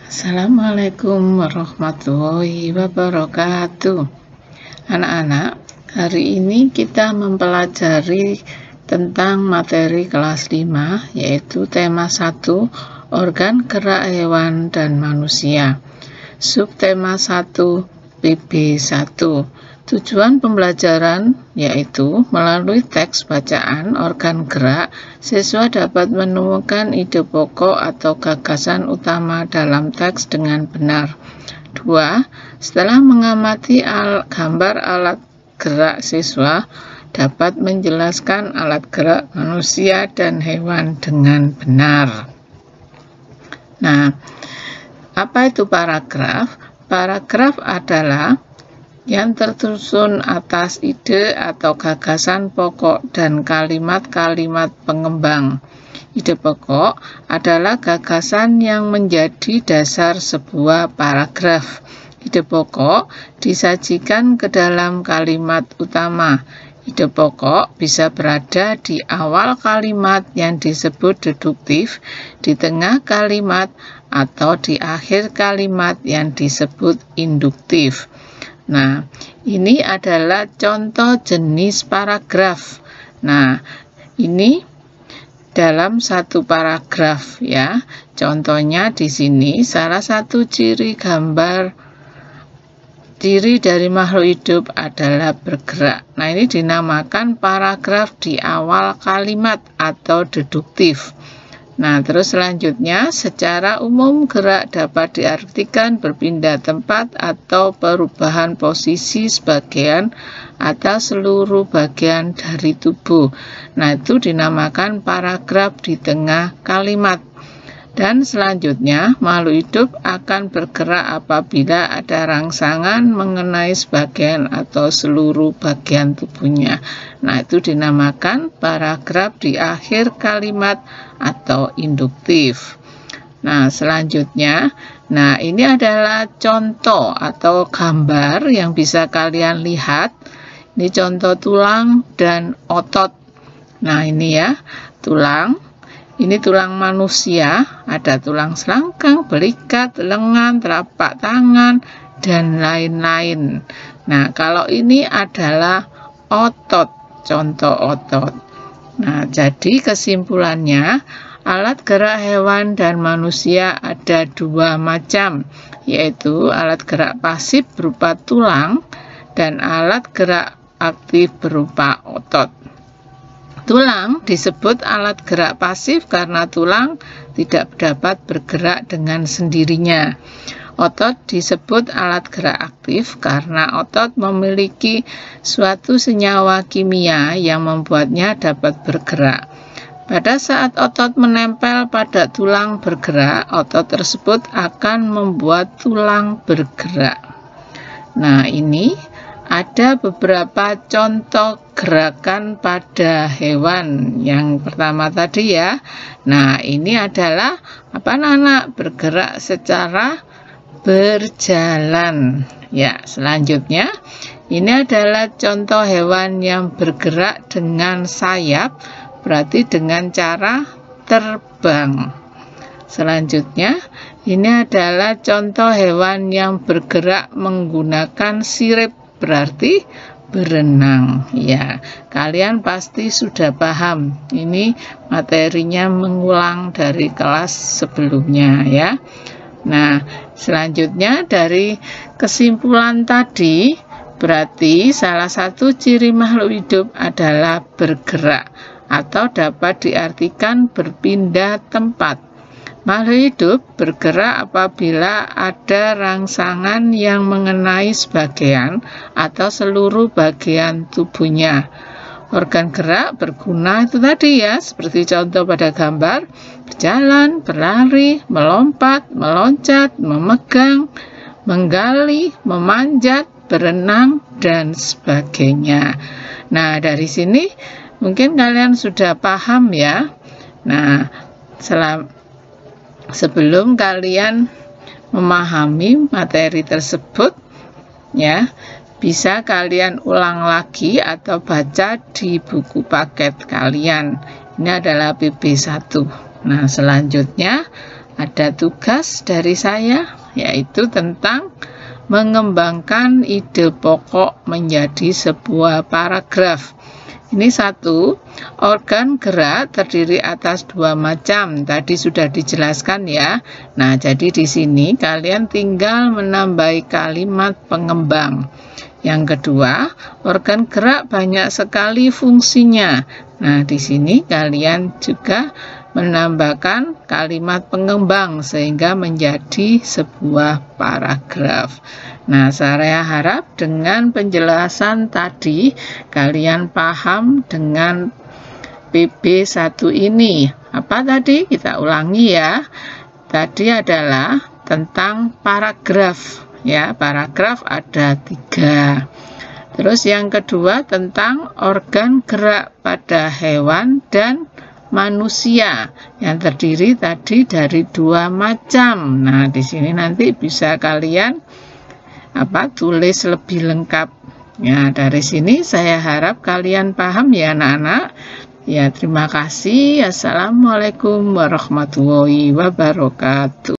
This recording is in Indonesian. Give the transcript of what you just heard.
Assalamualaikum warahmatullahi wabarakatuh. Anak-anak, hari ini kita mempelajari tentang materi kelas 5, yaitu tema 1, organ gerak hewan dan manusia. Subtema 1, PB1. Tujuan pembelajaran yaitu melalui teks bacaan organ gerak, siswa dapat menemukan ide pokok atau gagasan utama dalam teks dengan benar. 2. Setelah mengamati gambar alat gerak, siswa dapat menjelaskan alat gerak manusia dan hewan dengan benar. Nah, apa itu paragraf? Paragraf adalah yang tersusun atas ide atau gagasan pokok dan kalimat-kalimat pengembang. Ide pokok adalah gagasan yang menjadi dasar sebuah paragraf. Ide pokok disajikan ke dalam kalimat utama. Ide pokok bisa berada di awal kalimat yang disebut deduktif, di tengah kalimat, atau di akhir kalimat yang disebut induktif. Nah, ini adalah contoh jenis paragraf. Nah, ini dalam satu paragraf ya. Contohnya di sini salah satu ciri dari makhluk hidup adalah bergerak. Nah, ini dinamakan paragraf di awal kalimat atau deduktif. Nah, terus selanjutnya, secara umum gerak dapat diartikan berpindah tempat atau perubahan posisi sebagian atau seluruh bagian dari tubuh. Nah, itu dinamakan paragraf di tengah kalimat. Dan selanjutnya, makhluk hidup akan bergerak apabila ada rangsangan mengenai sebagian atau seluruh bagian tubuhnya. Nah, itu dinamakan paragraf di akhir kalimat atau induktif. Nah, selanjutnya, ini adalah contoh atau gambar yang bisa kalian lihat. Ini contoh tulang dan otot. Nah, ini ya, tulang. Ini tulang manusia, ada tulang selangkang, belikat, lengan, telapak tangan, dan lain-lain. Nah, kalau ini adalah otot, contoh otot. Nah, jadi kesimpulannya, alat gerak hewan dan manusia ada dua macam, yaitu alat gerak pasif berupa tulang dan alat gerak aktif berupa otot. Tulang disebut alat gerak pasif karena tulang tidak dapat bergerak dengan sendirinya. Otot disebut alat gerak aktif karena otot memiliki suatu senyawa kimia yang membuatnya dapat bergerak. Pada saat otot menempel pada tulang bergerak, otot tersebut akan membuat tulang bergerak. Nah, ini ada beberapa contoh gerakan pada hewan. Yang pertama tadi ya. Nah, ini adalah apa anak-anak? Bergerak secara berjalan. Ya, selanjutnya ini adalah contoh hewan yang bergerak dengan sayap, berarti dengan cara terbang. Selanjutnya, ini adalah contoh hewan yang bergerak menggunakan sirip, berarti berenang. Ya, kalian pasti sudah paham. Ini materinya mengulang dari kelas sebelumnya ya. Nah, selanjutnya dari kesimpulan tadi, berarti salah satu ciri makhluk hidup adalah bergerak atau dapat diartikan berpindah tempat. Makhluk hidup bergerak apabila ada rangsangan yang mengenai sebagian atau seluruh bagian tubuhnya. Organ gerak berguna itu tadi ya, seperti contoh pada gambar, berjalan, berlari, melompat, meloncat, memegang, menggali, memanjat, berenang, dan sebagainya. Nah, dari sini mungkin kalian sudah paham ya. Nah, sebelum kalian memahami materi tersebut ya, bisa kalian ulang lagi atau baca di buku paket kalian. Ini adalah PB1. Nah, selanjutnya ada tugas dari saya, yaitu tentang mengembangkan ide pokok menjadi sebuah paragraf. Ini satu, organ gerak terdiri atas dua macam. Tadi sudah dijelaskan ya. Nah, jadi di sini kalian tinggal menambahi kalimat pengembang. Yang kedua, organ gerak banyak sekali fungsinya. Nah, di sini kalian juga menambahkan kalimat pengembang sehingga menjadi sebuah paragraf. Nah, saya harap dengan penjelasan tadi kalian paham dengan PB1 ini. Apa tadi? Kita ulangi ya. Tadi adalah tentang paragraf. Ya, paragraf ada 3. Terus yang kedua tentang organ gerak pada hewan dan manusia yang terdiri tadi dari dua macam. Nah, di sini nanti bisa kalian tulis lebih lengkap. Ya, dari sini saya harap kalian paham ya anak-anak. Ya, terima kasih. Assalamualaikum warahmatullahi wabarakatuh.